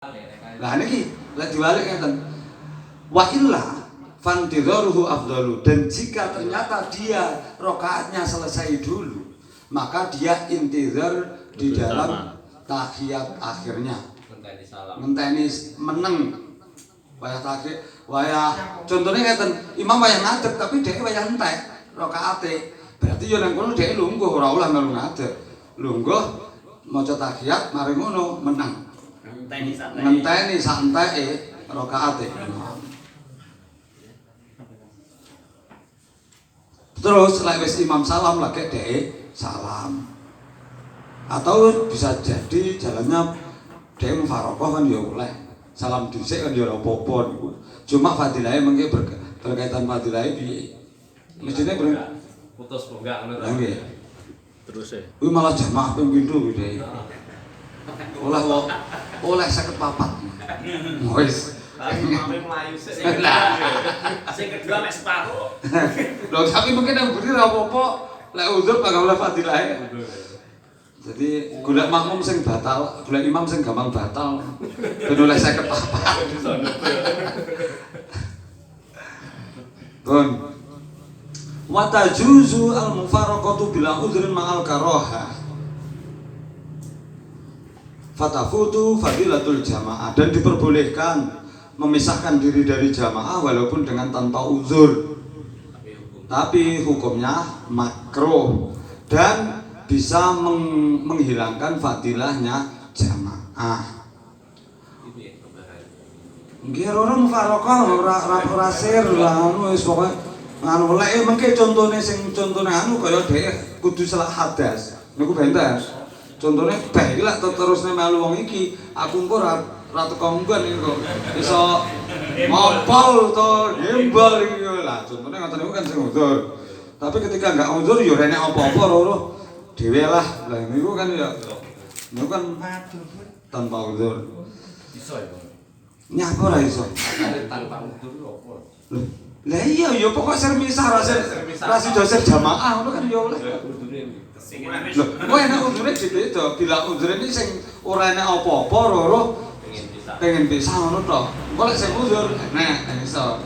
Lah niki lek diwalik ngeten. Wa illa fantidharuhu afdalu, dan jika ternyata dia rakaatnya selesai dulu, maka dia intizar di dalam tahiyat akhirnya. Ngenteni meneng. Wayah takhir, wayah contohnya ngeten, imam wayah ngadeg tapi dhek wayah entek rakaate. Berarti yo nang kono dhek lungguh ora ulah melu ngadeg. Lungguh maca tahiyat mari ngono meneng. Ngenteni santeke rakaate. Terus lek wis imam salam lagi dhek salam. Atau bisa jadi jalannya dhek mufaroqah kan ya oleh. Salam dhisik kan ya ora apa-apa niku. Cuma fadilahe mengke berkaitan fadilahe piye? Mestine putus enggak ngono ta. Nggih. Terus e. Kuwi malah jamaah ping pindho kuwi. Oleh 54. Wis. Tapi mame mlayu sik. Sing kedua mek separuh. Lho tapi mungkin yang beri ora apa-apa, lek uzur bakal oleh fadilahe. Jadi golek makmum sing batal, golek imam sing gampang batal. Ben oleh 54. Pun. Wa tajuzu al-mufaraqatu bila udhrin ma'al karaha. Fatafutu fadilatul jamaah, dan diperbolehkan memisahkan diri dari jamaah walaupun dengan tanpa uzur. Tapi hukumnya makruh dan bisa menghilangkan fadilahnya jamaah. Nggih ora mufaraqah ora sir lah wis pokoke anu lek mengke contone sing contone anu kaya dhek kudu salah hadas. Niku benten. Contone beh iki lek terusne melu wong iki aku engko ora teko nggon iki kok iso ngopol to nyembal iki lah contone ngoten niku kan sing uzur. Tapi ketika enggak uzur ya rene apa-apa loro dhewe lah. Lah niku kan ya niku kan tanpa uzur. Iso ya. Nyapa ora iso? Tanpa uzur opo? Lah iya ya pokok ser misah ra sida ser jamaah ngono kan ya oleh. Lho, kowe enak uzure beda. Bila uzure iki sing ora enak apa-apa loro pengen pisah ngono to. Engko lek sing uzur enak iso.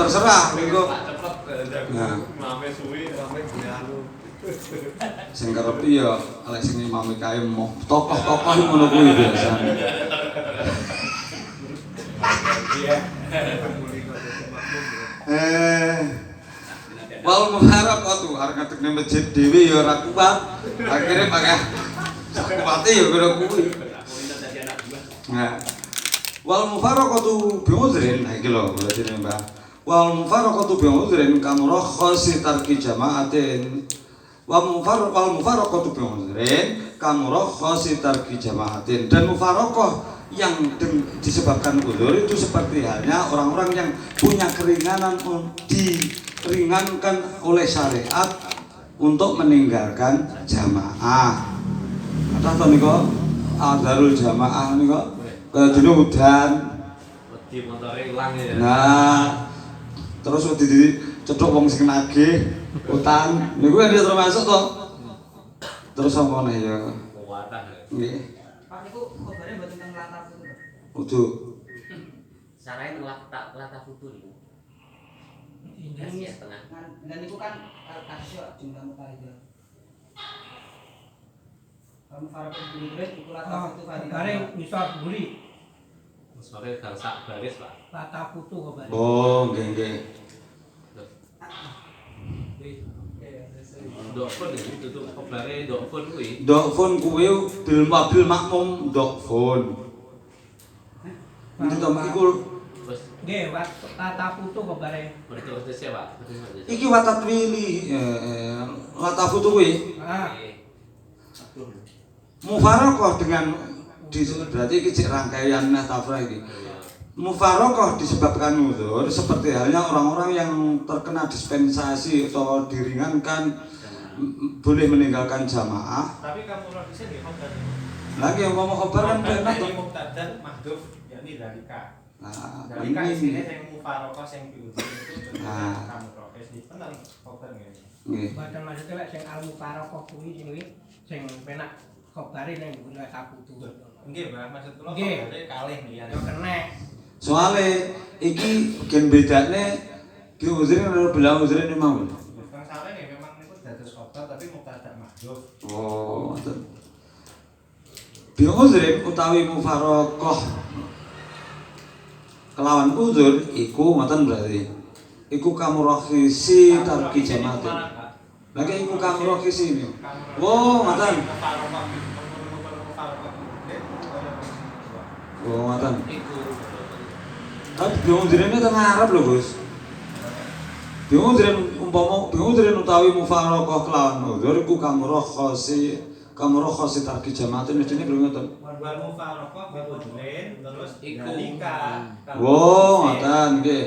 Terserah niku. Nah, mame suwi rame anu. sing kerep ya lek sing imam kae moh tokoh-tokoh ngono kuwi biasane. Wal muharaqatu arep ngadeg nang masjid dhewe ya ora kuat. Akhire pakai kuwate ya kira kuwi. Nah. Wal mufaraqatu bi udhrin iki lho berarti Mbah. Wal mufaraqatu bi udhrin kamurakhasi tarki jama'atin. Wal mufaraqatu bi udhrin kamurakhasi tarki jama'atin. Dan mufaraqah yang disebabkan uzur itu seperti halnya orang-orang yang punya keringanan diringankan oleh syariat untuk meninggalkan jamaah. Kata niku adzarul jamaah niku kaya dene udan. Wedi motore ilang ya. Nah, terus wedi cethuk wong sing nagih utang. Niku kan dia termasuk to. Terus apa meneh ya? Kuwatan. Nggih. Pak niku kobare mboten teng latar putu. Kudu. Sarae lata putu niku. Ini setengah. dan niku kan kasih jumlah mutahida. Kamu farq bulan iku latar putu fadilah. Bareng ngisor buri. Sore gang sak baris, Pak. Lata putu kok bareng. Oh, nggih. Dokfon itu tuh kobare dokfon kuwi. Dokfon kuwi bil mobil makmum dokfon. Itu to iku Terus Nggih, lata putu kok bareng. berterus ya, Pak. iki watat wili lata putu kuwi Ah, mufaraqah dengan berarti iki cek rangkaian tafrah iki. Mufaraqah disebabkan uzur seperti halnya orang-orang yang terkena dispensasi atau diringankan boleh meninggalkan jamaah. Tapi kamu logisnya di khobar. Lagi yang ngomong khobar kan benar tuh. Mubtadan mahdhuf yakni dalika. Nah, Dalika isine ini. sing mufaraqah sing diuji itu Nah. kamu prokes di bener khobar ngene. Nggih. badan maksudnya lek sing al mufaraqah kuwi sing penak kobare nang nggon taputu. Nggih, Mbak, maksud kula Nggih. khobare kalih nih. Yo kena. Soale iki gen bedane ki uzrin karo bila uzrin iki mau. Kang sale nih memang niku dados khobar tapi mubtada mahdhuf. Oh, ngoten. Bi uzrin utawi mufaraqah kelawan uzur iku ngoten berarti. Iku kamurakhisi tarki jamaatin. Lagi iku kamurakhisi ini. Oh, ngoten. Oh, ngoten. Tapi biungudrin itu ngarep lho Gus. Biungudrin utawi mufaraqah kelawan uzur iku kamurakhisi tarki jamaatin mestine belum ngoten. Wal mufaraqah bi udlin terus Iku. dalika. Oh, ngoten nggih.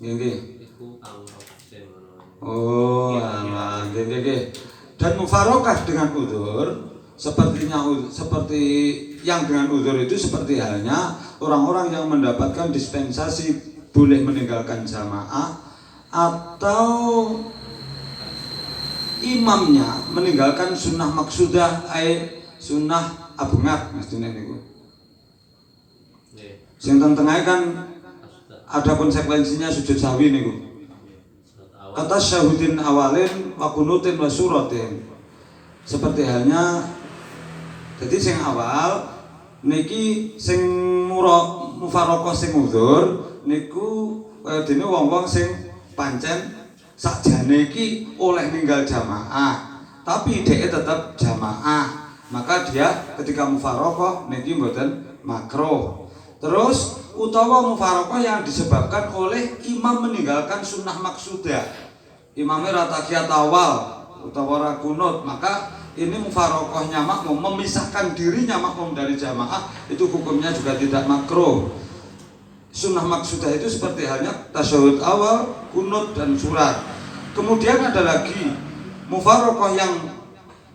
Nggih. Iku kang rokasen ngono. Oh, alah, nggih. Dan mufaraqah dengan uzur seperti yang dengan uzur itu seperti halnya orang-orang yang mendapatkan dispensasi boleh meninggalkan jamaah atau imamnya meninggalkan sunnah maksudah sunnah abungat mestine niku. Nggih. Sing tengah kan ada konsekuensinya sujud sahwi niku. Kata syahudin awalin wa kunutin wa suratin. Seperti halnya jadi sing awal niki sing mufaraqah sing uzur niku kaya dene wong-wong sing pancen sakjane iki oleh ninggal jamaah tapi dhek tetep jamaah. Maka dia ketika mufaraqah niki mboten makruh. Terus utawa mufaraqah yang disebabkan oleh imam meninggalkan sunnah maksudah. Imamnya ra tahiyat awal utawa ra kunut, maka ini mufaraqahnya makmum memisahkan dirinya makmum dari jamaah itu hukumnya juga tidak makruh. Sunnah maksudah itu seperti halnya tasyahud awal, kunut dan surat. Kemudian ada lagi mufaraqah yang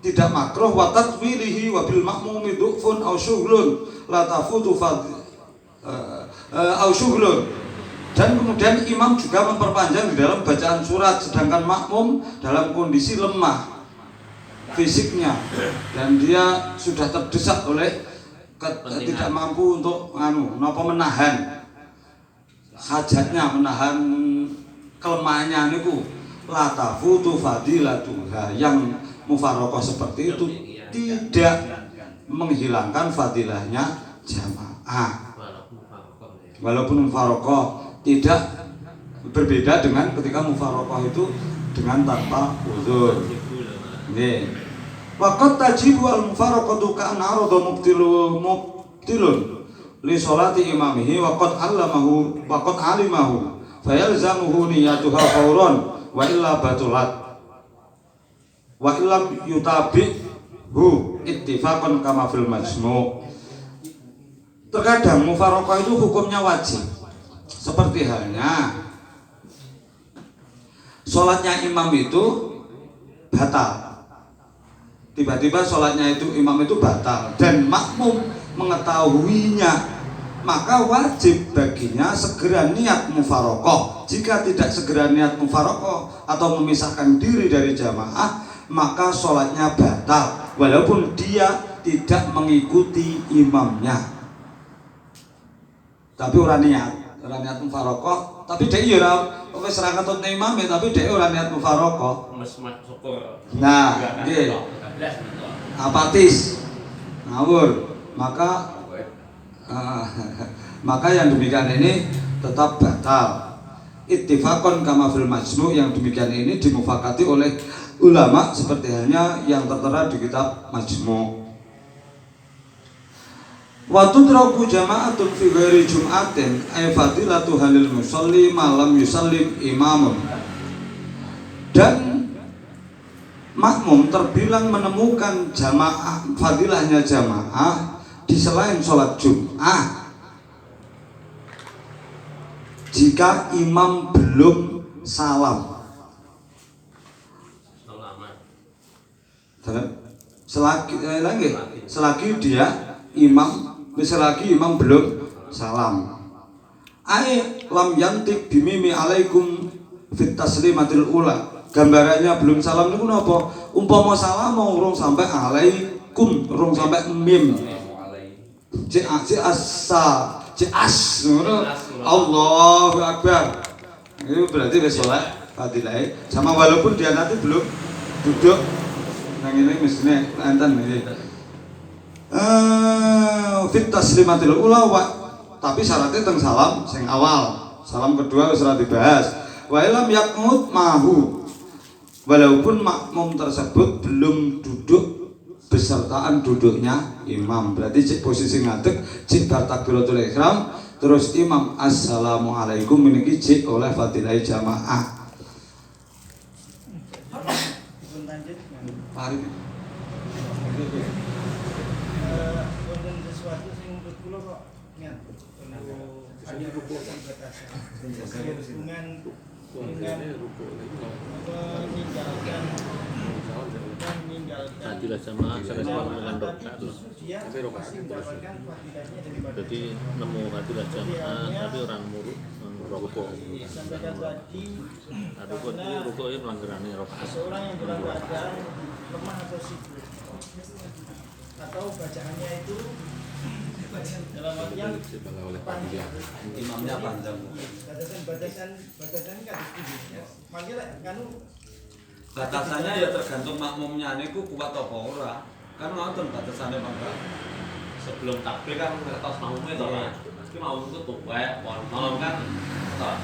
tidak makruh wa tatwilihi wa bil makmumi du'fun aw syughlun la tafutu aw syughlun. Dan kemudian imam juga memperpanjang di dalam bacaan surat sedangkan makmum dalam kondisi lemah fisiknya dan dia sudah terdesak oleh tidak mampu untuk menahan hajatnya, menahan kelemahannya niku la tafutu fadilatuha. Yang mufaraqah seperti itu tidak menghilangkan fadilahnya jamaah. Walaupun mufaraqah tidak berbeda dengan ketika mufaraqah itu dengan tanpa uzur. Nggih. Waqat tajibu al mufaraqatu ka'anna arada mubtilun li sholati imamihi waqad alimahu fayalzamuhu niyatuha fawran wa illa batulat wa illam yutabihu ittifaqan kama fil majmu'. Terkadang mufaraqah itu hukumnya wajib. Seperti halnya sholatnya imam itu batal. Tiba-tiba sholatnya itu imam itu batal dan makmum mengetahuinya, maka wajib baginya segera niat mufaraqah. Jika tidak segera niat mufaraqah atau memisahkan diri dari jamaah, maka sholatnya batal walaupun dia tidak mengikuti imamnya. Tapi ora niat mufaraqah, tapi dhek yo ora wis ora ketutne imame tapi dhek ora niat mufaraqah. Mesmat syukur. Nah, nggih. Apatis. Ngawur. Maka yang demikian ini tetap batal. Ittifaqan kama fil majmu', yang demikian ini dimufakati oleh ulama seperti halnya yang tertera di kitab Majmu'. Wa tudraku jama'atun fi ghairi jum'atin ay fadilatu halil musalli malam yusallim imamun. Dan makmum terbilang menemukan jamaah, fadilahnya jamaah di selain sholat Jum'ah jika imam belum salam. Selagi dia imam belum salam. Ai lam yantik bimimi alaikum fit taslimatil ula. Gambarannya belum salam niku napa? Umpama salam mau urung sampai alaikum kum rung sampai mim. Cik asa, cik as ngono. Allahu Akbar. Itu berarti wis oleh fadilah. Sama walaupun dia nanti belum duduk nang ini mestine enten iki. Fit taslimatil ula tapi syaratnya teng salam sing awal. Salam kedua wis ora dibahas. Wa ilam yaqmut mahu. Walaupun makmum tersebut belum duduk besertaan duduknya imam, berarti cek posisi ngadeg, cek bar takbiratul ihram, terus imam assalamualaikum meniki cek oleh fadilah jamaah. Pari. Wonten sesuatu sing menurut kula kok ngen. Hanya rukuk batasan. Hubungan meninggalkan Adilah jamaah sama dengan rokaat loh. tapi rokaat jadi nemu adilah jamaah tapi orang muruk rokok. sampaikan tadi Rokok itu rokoknya pelanggarannya rokaat. seorang yang dalam keadaan lemah atau sibuk atau bacaannya itu dalam artian panjang Imamnya panjang. batasan kan manggil kan Batasannya ya tergantung makmumnya niku kuat apa ora. Kan ngoten batasannya mangga. Sebelum takbir kan ngertos makmumnya toh Mas. Iki mau itu tuwek, wono kan toh.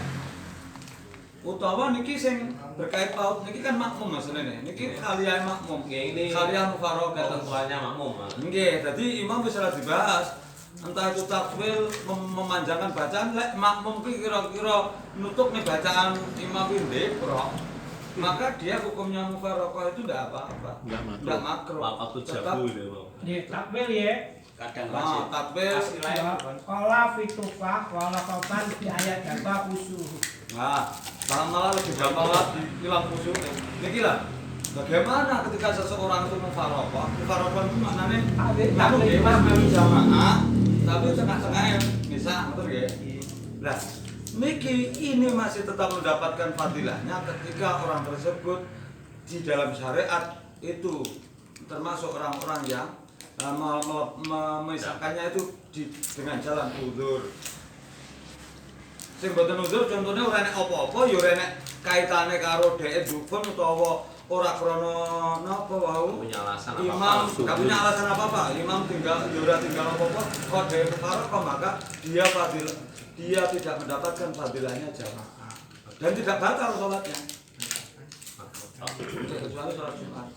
Utawa niki sing berkait paut niki kan makmum maksudnya niki kalian makmum. Nggih ini Kalian mufaroqah. ketentuannya makmum Mas. Nggih, dadi imam wis ora dibahas. Entah itu takbir memanjangkan bacaan lek makmum ki kira-kira nutup nih bacaan imam ini maka dia hukumnya mufaroqah itu ndak apa-apa. Ndak makruh. Bapak tuh jago ini Bang. di takbir ya Kadang Nah, wajib. takbir. qala fitufah wala qatan di ayat apa usuh Nah, malah lebih gampang lagi hilang khusyuk. Niki lah. Bagaimana ketika seseorang itu mufaroqah? Mufaroqah itu maknanya kamu imam kami jamaah, tapi tengah-tengah bisa, betul ya? Nah, niki ini masih tetap mendapatkan fadilahnya ketika orang tersebut di dalam syariat itu termasuk orang-orang yang memisahkannya itu dengan jalan uzur. Sing boten uzur contohnya ora nek apa-apa ya ora nek kaitane karo dhek dukun utawa ora krana napa wau Punya alasan imam apa-apa. gak punya alasan apa-apa imam tinggal ya ora tinggal apa-apa kok dhek mufaroqah maka dia tidak mendapatkan fadilahnya jamaah dan tidak batal sholatnya kecuali sholat Jumat.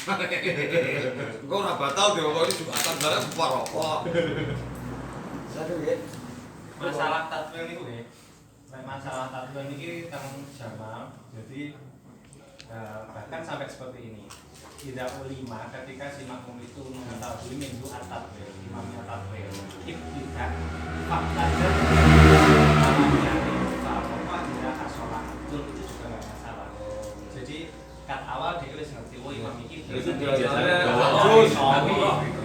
Kok ora batal dia kok ini Jumatan bareng mufaroqah. Satu nggih. Masalah tatwil niku nggih. Masalah tatwil niki teng jamaah. Jadi bahkan sampai seperti ini. Tidak ulima ketika si makmum itu mengetahui minggu at-tatwil, imamnya tatwil. Ibtidak faktadan namanya apa tidak asolah itu juga nggak masalah. Jadi kat awal dia wis ngerti oh imam iki Itu biasanya bagus. tapi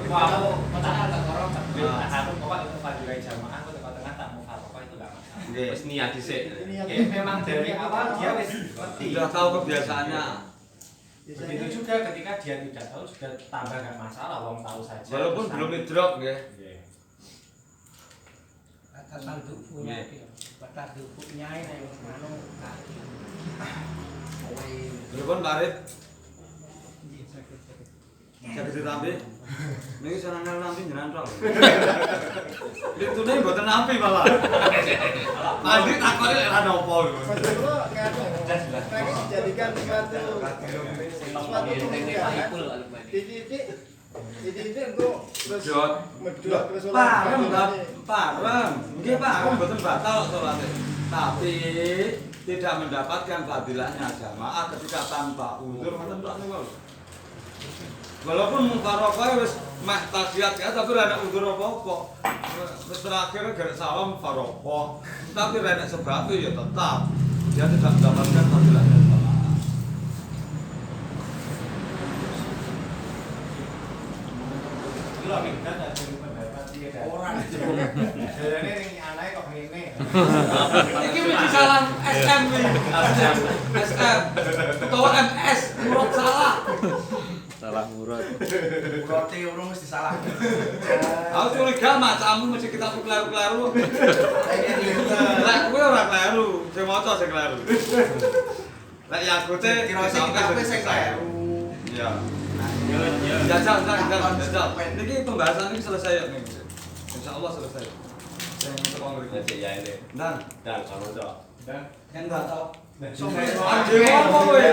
aku katakan tak orang takbir aku kok itu fadilah jamaah aku tengah-tengah tak mau fatwa itu enggak masalah. Nggih. Terus niat dhisik. Memang dari awal dia wis ngerti. Sudah tahu kebiasaannya. Begitu juga ketika dia tidak tahu juga tambah enggak masalah wong tahu saja. Walaupun Terus belum idrok nggih. batasan tubuhnya batas tubuhnya ini anu Telepon Pak Arif. Sakit ditampi. Niki seneng nampi jenengan tok. Ditune mboten nampi malah. Mandi takone lek ora napa. Jadikan suatu titik untuk Medhot. medhot terus Pareng, pareng. Nggih pareng mboten batal salate. Tapi tidak mendapatkan fadilahnya jamaah ketika tanpa uzur ngoten tok niku. Walaupun mufaroqah wis meh tahiyat ya tapi ora ana uzur apa-apa. Wis terakhir gara salam mufaroqah. Tapi ora ana sebab ya tetap dia tidak mendapatkan fadilahnya jamaah. Lho minggat ada pendapat dia kan. Orang jarane ning anae kok ngene. Iki wis salam SM iki. SM. Utawa MS, urut salah. Salah murad. Murate urung mesti salah. Aku curiga macamu mesti kita kleru-kleru. Kayak gitu. Lah kowe ora kleru, sing maca sing kleru. Lah ya aku teh Kira sing kabeh sing kleru. Iya. Jajal. Niki pembahasan ini selesai ya nih. Insyaallah selesai. Sing teko ngriki. Ya ini. Dan Kalau cok. Kan nggak tahu. Anjir apa kowe?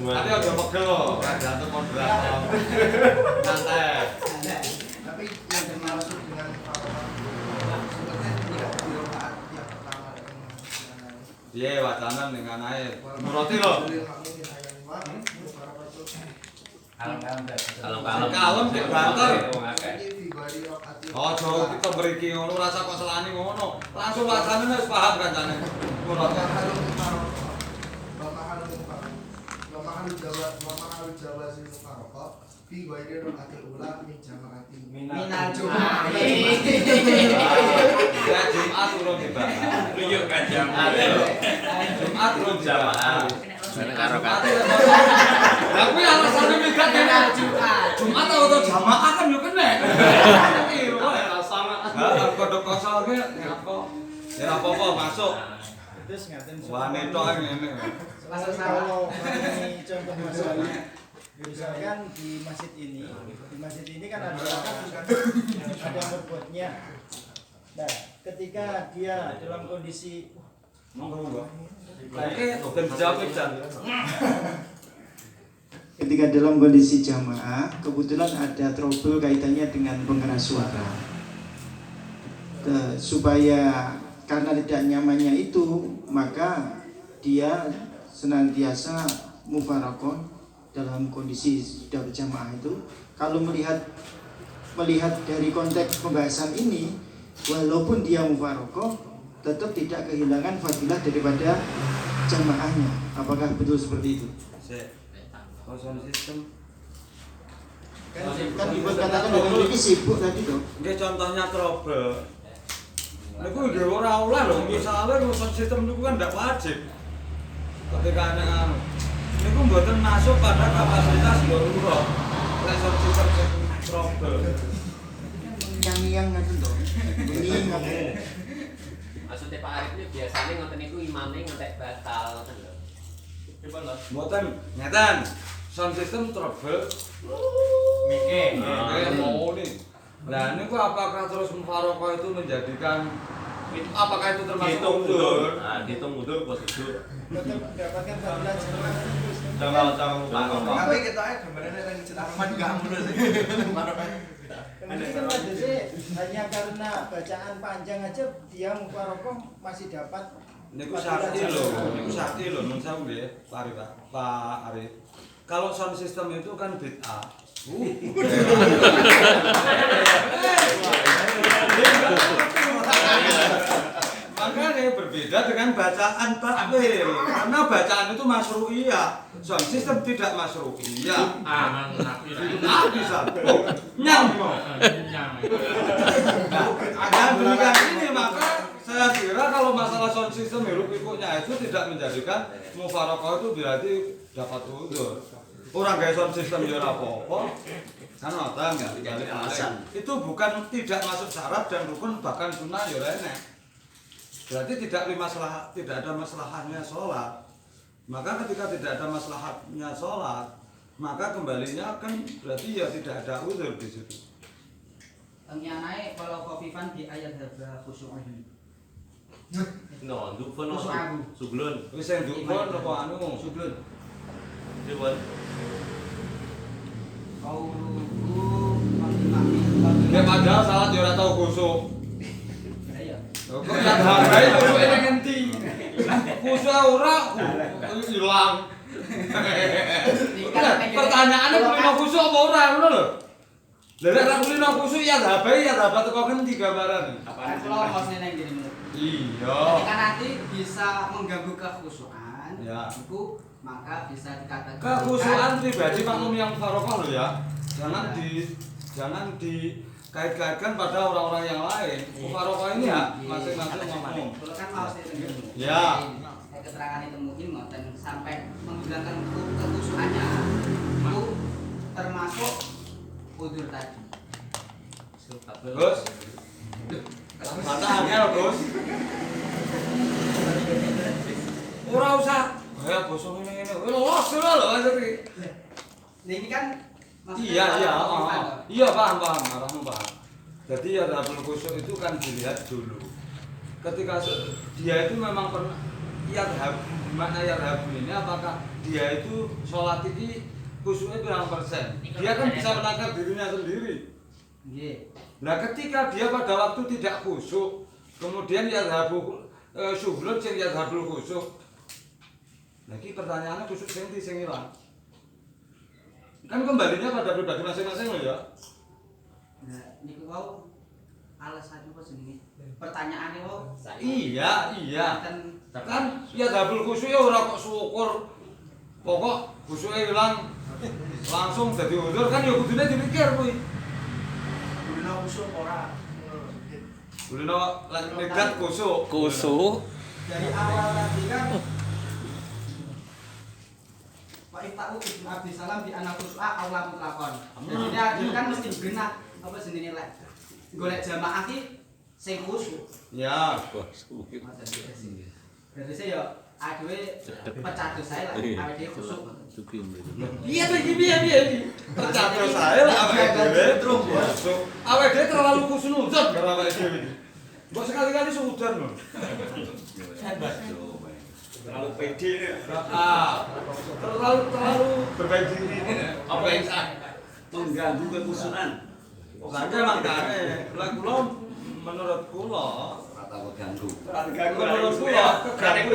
Tapi aja pegel loh, ada moderator. Santai. Tapi yang dimaksud dengan sebenarnya tidak di rakaat yang pertama dengan Piye wacana ning anae? Nuruti lho. Kalem sik banter. Aja kita mriki ngono rasa kok selani ngono. Langsung wacane wis paham kancane. Nuruti. Jawa sing mufaraqah fi ghairi rakaatil ula min jama'ati Minal Jumat. Ya Jumat urung dibahas. Tuyuk kan Jumat. Jumat urung dibahas. Nek karo kate. Lah kuwi alasane migrat Minal Jumat. Jumat atau jamaah kan yo kena. Kiro ya sama. Heeh, kodok kosong ki apa? Ya apa-apa masuk. terus ngaten Wanita ngene. kalau ini contoh masalah misalkan di masjid ini kan ada yang berbuatnya. Nah, ketika dia dalam kondisi ketika dalam kondisi jamaah, kebetulan ada trouble kaitannya dengan pengeras suara. Supaya karena tidak nyamannya itu, maka dia senantiasa mufaraqah dalam kondisi sudah berjamaah itu. Kalau melihat dari konteks pembahasan ini, walaupun dia mufaraqah, tetap tidak kehilangan fadilah daripada jamaahnya. Apakah betul seperti itu? Sound system. Kan ibu katakan dengan ini sibuk tadi tuh. Nggih contohnya trouble. Niku nggih ora oleh lho, misale sound system niku kan ndak wajib. Ketika ana niku mboten masuk pada kapasitas darurat. Lek sound system sing trouble. Yang ngaten to. Ini ngaten. Maksudnya Pak Arif ini biasanya ngoten niku imame ngentek batal ngoten lho. Pripun lho? Mboten ngeten. Sound system trouble. Mikir. Mau nih. Nah, niku apakah terus mufaraqah itu menjadikan apakah itu termasuk Hitung mundur? mundur. Nah, hitung mundur positif. mendapatkan fadilah jamaah. Jangan Tapi kita gambarnya yang cetakan enggak mundur sih. Mungkin kan ada sih hanya karena bacaan panjang aja dia mufaraqah masih dapat. Niku sakti lho, nun sawu nggih, Pak Arif. Kalau sound system itu kan bid'ah. Makanya berbeda dengan bacaan takwil. Karena bacaan itu masyru'iyah. Sound system tidak masyru'iyah. Bisa. Nyang. Nah, demikian ini maka saya kira kalau masalah sound system hiruk pikuknya itu tidak menjadikan mufaraqah itu berarti dapat uzur. Orang gaya sound system ya ora apa-apa. Kan ngoten enggak dibalik alasan. Itu bukan tidak masuk syarat dan rukun bahkan sunnah ya enek. Berarti tidak ada masalahnya sholat. Maka ketika tidak ada masalahnya sholat, maka kembalinya kan berarti ya tidak ada uzur di situ. Tengnya kalau khafifan di ayat hadza khusyu'an. No, dukun no suglun. Wis sing dukun apa anu? Sublun. Dewan. Ya padahal salat ya ora tau khusuk. Iya. Kok tak hargai kok ini ngendi? Khusuk ora hilang. Pertanyaannya kulino khusuk apa ora ngono lho. Lah nek kulino khusuk ya dhabai teko ngendi gambaran? Kan kalau hostnya neng gini menurut. Iya. Ketika nanti bisa mengganggu kekhusyuan, Ya. itu maka bisa dikatakan Kekhusyuan pribadi makmum yang mufaraqah lho ya. Jangan dikait-kaitkan pada orang-orang yang lain. Mufaraqah ini ya masing-masing makmum. Kalau kan mau sih Ya. keterangan itu mungkin ngoten. dan sampai menghilangkan kekhusyuannya itu termasuk udzur tadi. Gus. Mata angel, Gus. Ora usah. Ya bosok ngene-ngene. Los lho maksudnya. Ini kan Iya, iya paham, paham. Jadi ya dapur khusyuk itu kan dilihat dulu. Ketika dia itu memang pernah mana ini apakah dia itu sholat ini khusyuknya berapa persen? Dia kan bisa menangkap dirinya sendiri. Nah ketika dia pada waktu tidak khusyuk, kemudian ya syuhlun sing ya khusyuk. Lagi pertanyaannya khusyuk sing hilang. Kan kembalinya pada pribadi masing-masing loh ya. Nah, niku wau alasan apa jenenge? Pertanyaane wau. Iya. Kan ya double khusyuk ya ora kok syukur. Pokok khusyuke ilang langsung dadi udzur kan ya kudune dipikir kuwi. Kulino khusyuk ora. Kulino lan negat khusyuk. Dari awal tadi kan Pak Iftahu Ibnu Abi Salam di anak khus'a aula mutlaqon. Jadi dia kan mesti genah apa jenenge lek golek jamaah ki sing khusyuk. Ya, Berarti saya adewe pecah dosa lah awake dhewe khusyuk. Iya piye. Percaya saya lah awake dhewe terus khusyuk. Awake dhewe terlalu khusnuzon karo awake dhewe iki. Mbok sekali-kali suudan lho. Terlalu pede terlalu berbaik diri apa yang mengganggu kekhusyukan. Makanya menurut kula menurut kula keganggu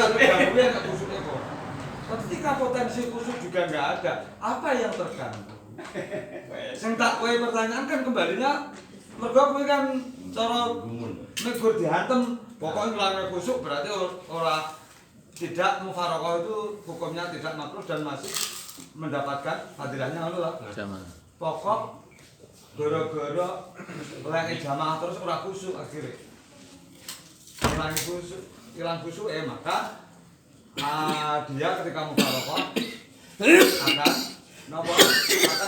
yang khusyuknya kok. Ketika potensi khusyuk juga nggak ada, apa yang terganggu? Sing tak kowe pertanyaan kan kembalinya mergo kowe kan cara nek gur dihantem pokoknya ngelanggar khusyuk berarti ora tidak mufarokoh itu hukumnya tidak makruh dan masih mendapatkan fadilahnya ngono lah. Pokok gara-gara lek jamaah terus ora khusyuk akhirnya. Hilang khusyuk maka dia ketika mufarokoh akan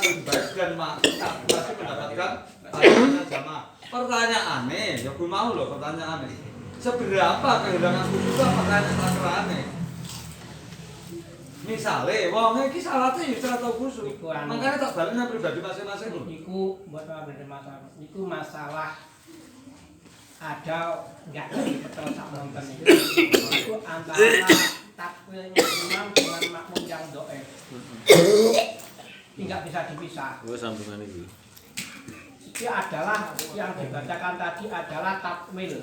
lebih baik dan masih mendapatkan fadilahnya jamaah. Pertanyaannya, ya gue mau loh pertanyaannya. Seberapa kehilangan khusyuk pertanyaan terakhir? Misalnya, wong iki salate ya ora tau khusyuk. Makanya tak baliknya pribadi masing-masing lho. Iku buat masalah. Iku masalah ada enggak betul sak nonton itu. Iku antara takwilnya imam dengan makmum yang dhaif. Enggak bisa dipisah. Wes sambungan iki. Itu adalah yang dibacakan tadi adalah takwil.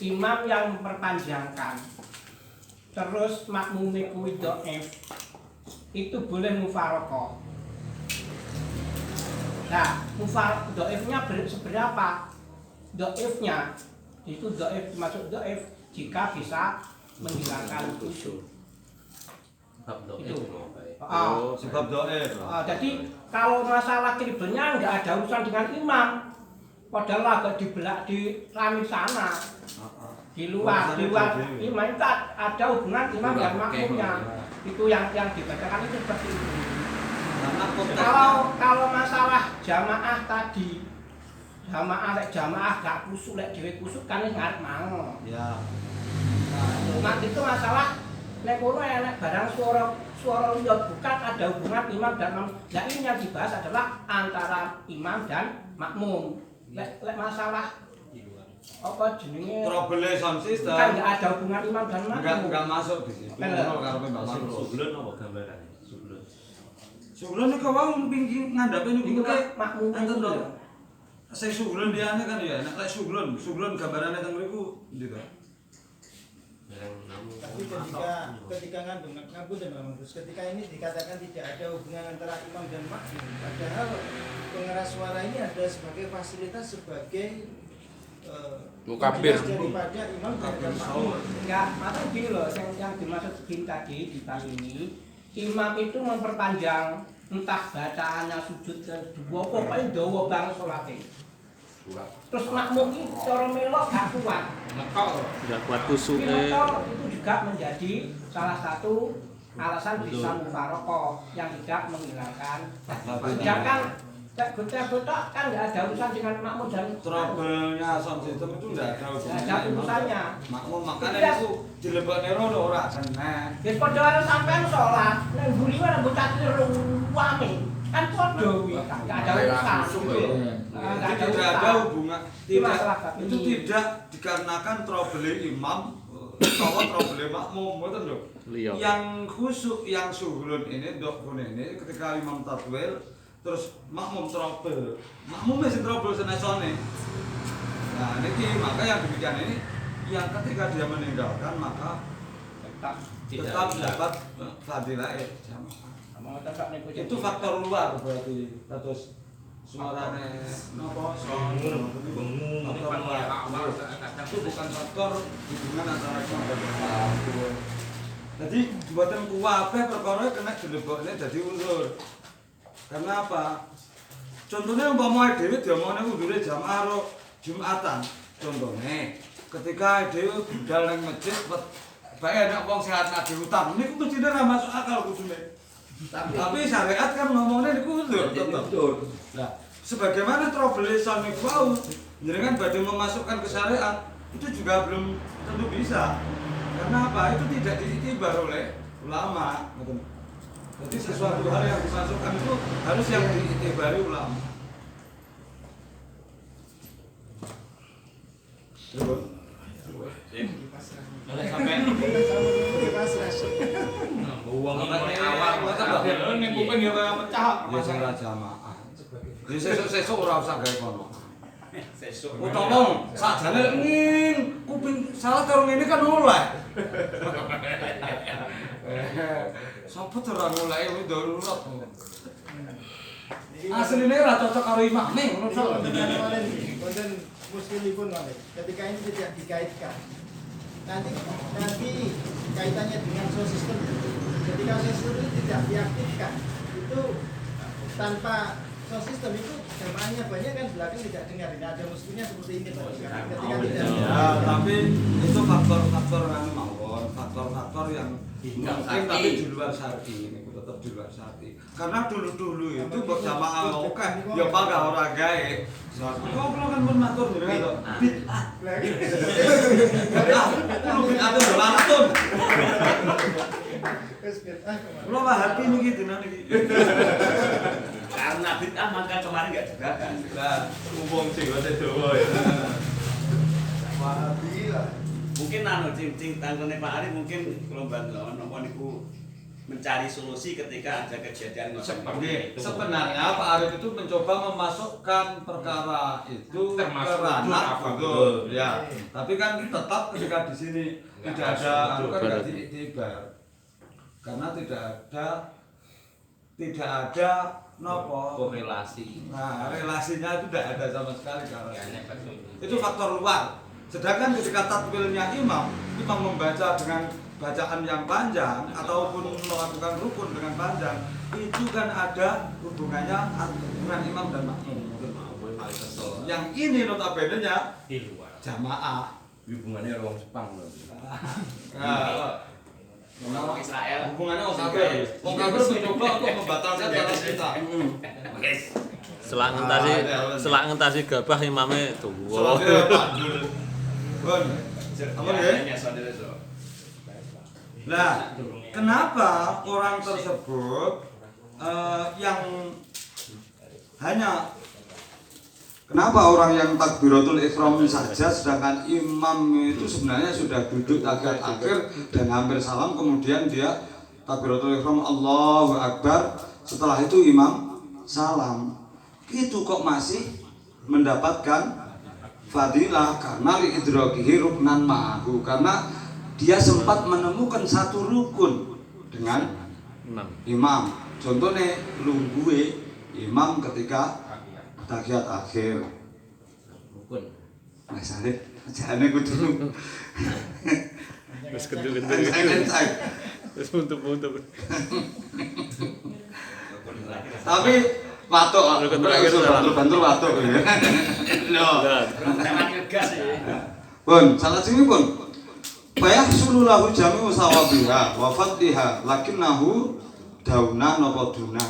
Imam yang memperpanjangkan terus makmumnya kuwi dhaif itu boleh mufarokoh. Nah, dhaifnya seberapa? Dhaifnya itu dhaif masuk dhaif jika bisa menghilangkan khusyuk. Itu. Sebab dhaif. Jadi kalau masalah kribelnya nggak ada urusan dengan imam. Padahal agak dibelak di rami sana. Di luar imam itu ada hubungan imam dan makmumnya. Itu yang dibacakan itu seperti itu. Kalau masalah jamaah tadi, jamaah gak kusuk lek dhewe kusuk kan ngarep mau. Ya. Nah, itu masalah nek kono enek barang suara liya bukan ada hubungan imam dan makmum. Nah, ini yang dibahas adalah antara imam dan makmum. Lek masalah apa jenenge trouble sound system kan enggak ada hubungan imam dan makmum. Enggak masuk di situ. Ono karo Mbak Makmum. Sublun apa gambarane? Sublun niku wau pinggir ngandhape niku Itu kan makmum enten itu. to. Sing sublun liyane kan ya nek lek sublun gambarane teng mriku ndi to? Tapi ketika ngabul dan mengus, ketika ini dikatakan tidak ada hubungan antara imam dan makmum, padahal pengeras suara ini ada sebagai fasilitas sebagai Mukabir daripada imam dan makmum. Enggak, maksud gini loh, yang dimaksud begini tadi di bab ini, imam itu memperpanjang entah bacaannya sujud ke dua, pokoknya dawa banget sholatnya. Terus makmum ini cara melok gak kuat. enggak kuat kusuk Itu juga menjadi salah satu alasan bisa mufarokoh yang tidak menghilangkan. Sedangkan goda-goda kan nggak ada urusan dengan makmum dan trouble-nya sound system itu nggak ada ada urusannya. makmum makanya itu dilebokne rono ora seneng. Wis padha karo sampean salat, nek mburi ora bocah wame. Kan padha kuwi, enggak ada urusan. Tidak ada hubungan, itu tidak dikarenakan trouble imam atau trouble makmum, betul lho. Yang khusyuk, yang suhulun ini, dokun ini, ketika imam tatwil, terus makmum trouble, makmum masih trouble senesone. Nah ini maka yang demikian ini, yang ketika dia meninggalkan maka tetap dapat fadilah jamaah. Itu faktor luar berarti, terus suarane nopo faktor luar. Itu bukan faktor hubungan antara imam dan makmum. Jadi buatan kuwabe perkara kena dilebokne dadi unsur. Karena apa? Contohnya umpama dhewe diomongane undure jamaah ro Jumatan. Contohnya ketika dhewe budal nang masjid bae ana wong sehat nagih utang, niku mestine ra masuk akal kudune. Tapi syariat kan ngomongnya niku tetep. Nah, sebagaimana trouble-san niku wau, jenengan badhe memasukkan ke syariat itu juga belum tentu bisa. Karena apa? Itu tidak diiktibar oleh ulama. Jadi sesuatu hal yang dimasukkan itu harus yang diiktibari ulama. Sampai uang awal ning kuping ya kaya pecah. Ya sing ra jamaah. Ya sesuk ora usah gawe kono. Sesuk. Utawa sakjane ngin kuping salah karo ngene kan oleh. Sopo ora mulai kuwi darurat. Asline ora cocok karo imame ngono to. Konten muslimipun malih. Ketika ini tidak dikaitkan. Nanti kaitannya dengan sound system. Ketika sound system itu tidak diaktifkan, itu tanpa sound system itu jamaahnya banyak kan belakang tidak dengar. Tidak ada musuhnya seperti ini Pak. Ketika tidak Ya, tapi itu faktor-faktor yang mawon, faktor-faktor yang mungkin tapi di luar syar'i, ini tetap di luar syar'i. Karena dulu-dulu itu berjamaah oke, ya bangga ora gawe. Kok kula kan pun matur jenengan to. Bid'ah. Kulo bid'ah to lalatun. Kulo wahabi niki dina niki. Karena bid'ah maka kemarin enggak jebakan. Lah, mumpung sing dawa ya. Wahabi lah. Mungkin cing tangkene Pak Ari mungkin kalau bantu napa niku mencari solusi ketika ada kejadian Seperti sebenarnya Pak Arif itu mencoba memasukkan perkara itu ke ranah betul ya. Tapi kan tetap ketika di sini tidak ada kan diiktibar. Karena tidak ada nopo korelasi. Nah, relasinya itu tidak ada sama sekali karena itu faktor luar. Sedangkan ketika tatwilnya imam membaca dengan bacaan yang panjang ataupun melakukan rukun dengan panjang, itu kan ada hubungannya dengan imam dan makmum. Yang ini notabene-nya Di luar. jamaah. Hubungannya orang Jepang loh. Orang Israel. Hubungannya orang kafir. Orang kafir mencoba untuk membatalkan sholat kita. Selak ngentasi gabah imame tuwa. Sholatnya pandul. Bon. Apa ya? Nah, kenapa orang tersebut yang hanya kenapa orang yang takbiratul ihram saja sedangkan imam itu sebenarnya sudah duduk tahiyat akhir dan hampir salam kemudian dia takbiratul ihram Allahu Akbar setelah itu imam salam itu kok masih mendapatkan fadilah karena liidrakihi ruknan ma'ahu karena dia sempat menemukan satu rukun dengan imam. Contohnya lungguhe imam ketika tahiyat akhir. Rukun. Masane jane kudu. Wis kentu-kentu. Wis untuk-untuk. Tapi watuk bantu watuk. Lho. Pun, salah sini pun. Fayahsulu lahu jami'u sawabiha wa fadliha lakinnahu dauna napa duna.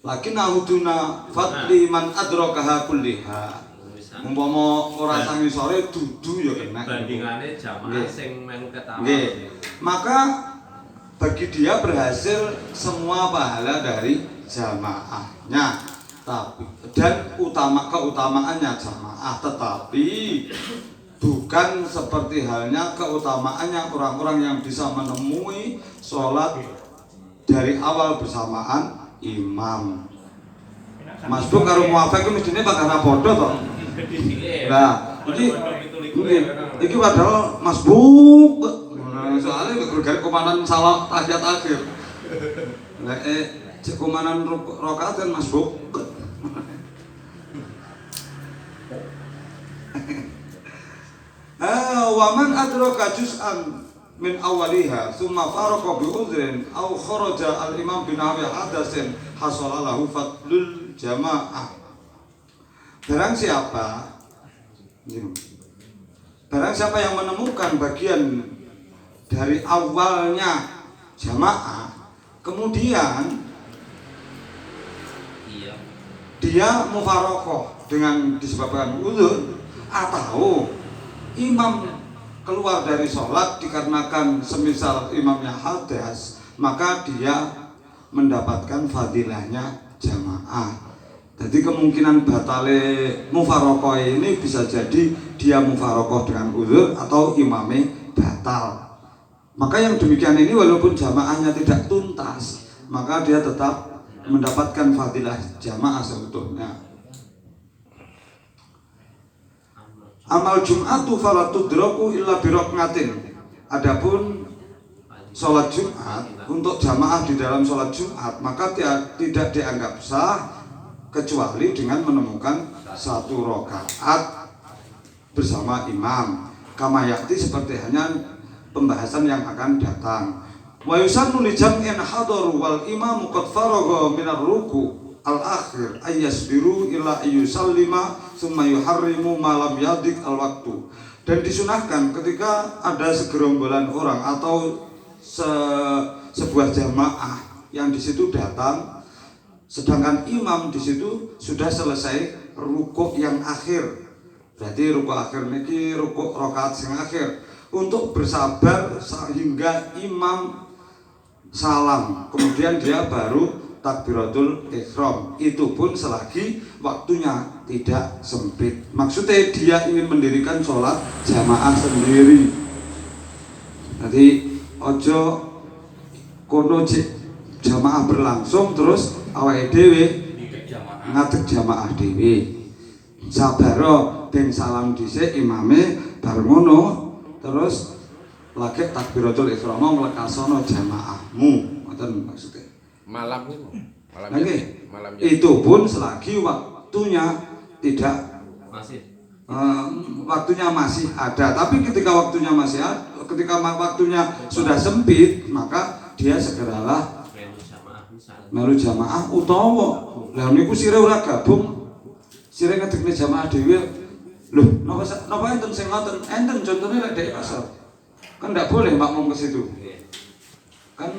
Lakinnahu duna fadli man adrakaha kulliha. Umpama ora sangi sore dudu ya kena. Bandingane jamaah sing melu ketawa. Nggih. Maka bagi dia berhasil semua pahala dari jamaahnya. Tapi dan keutamaannya jamaah, tetapi bukan seperti halnya keutamaannya orang-orang yang bisa menemui sholat dari awal bersamaan imam. Mas Bu karo muafek ku mestine bakal padha to. Nah, iki padahal Mas Bu soalnya bergaya komandan salah tahiyat akhir. Nek cek komandan rakaat kan Mas Bu. Waman adraka juz'an min awaliha thumma faraqa bi udhrin aw kharaja al-imam bin Abi Hadasin hasala lahu fadlul jamaah. Barang siapa yang menemukan bagian dari awalnya jamaah, kemudian dia mufarokoh dengan disebabkan uzur, atau imam keluar dari sholat dikarenakan semisal imamnya hadas, maka dia mendapatkan fadilahnya jamaah. Jadi kemungkinan batale mufarokoh ini bisa jadi dia mufarokoh dengan uzur atau imamnya batal. Maka yang demikian ini walaupun jamaahnya tidak tuntas, maka dia tetap mendapatkan fadilah jamaah sebetulnya. Amal Jum'atu fala tudraku illa biroknatin. Adapun sholat Jumat untuk jamaah di dalam sholat Jumat maka tidak dianggap sah kecuali dengan menemukan satu rakaat bersama imam. Kama yakti seperti hanya pembahasan yang akan datang. Wa yusannu li jam'in hadaru wal imamu qad faragha minar ruku al-akhir ayyasbiru ila ayyusallima thumma yuharrimu ma lam yadik al-waktu. Dan disunahkan ketika ada segerombolan orang atau sebuah jamaah yang di situ datang, sedangkan imam di situ sudah selesai rukuk yang akhir. Berarti rukuk akhir niki rukuk rakaat sing akhir, untuk bersabar sehingga imam salam, kemudian dia baru takbiratul ihram. Itu pun selagi waktunya tidak sempit. Maksudnya dia ingin mendirikan sholat jamaah sendiri. Jadi ojo kono jamaah berlangsung terus awake dhewe ngadeg jamaah dhewe. Sabaro ben salam dhisik imame bar ngono terus lagi takbiratul ihram mlekasono jamaahmu. Ngoten maksudnya. Malam itu. Malam itu pun selagi waktunya tidak waktunya masih ada. Tapi ketika waktunya masih ada, ketika waktunya sudah sempit, maka dia segeralah melu jamaah utawa lah niku sire ora gabung, sire ngedekne jamaah dhewe. Loh, napa enten sing ngoten? Enten contone lek dek pasar. Kan ndak boleh makmum ke situ. Kan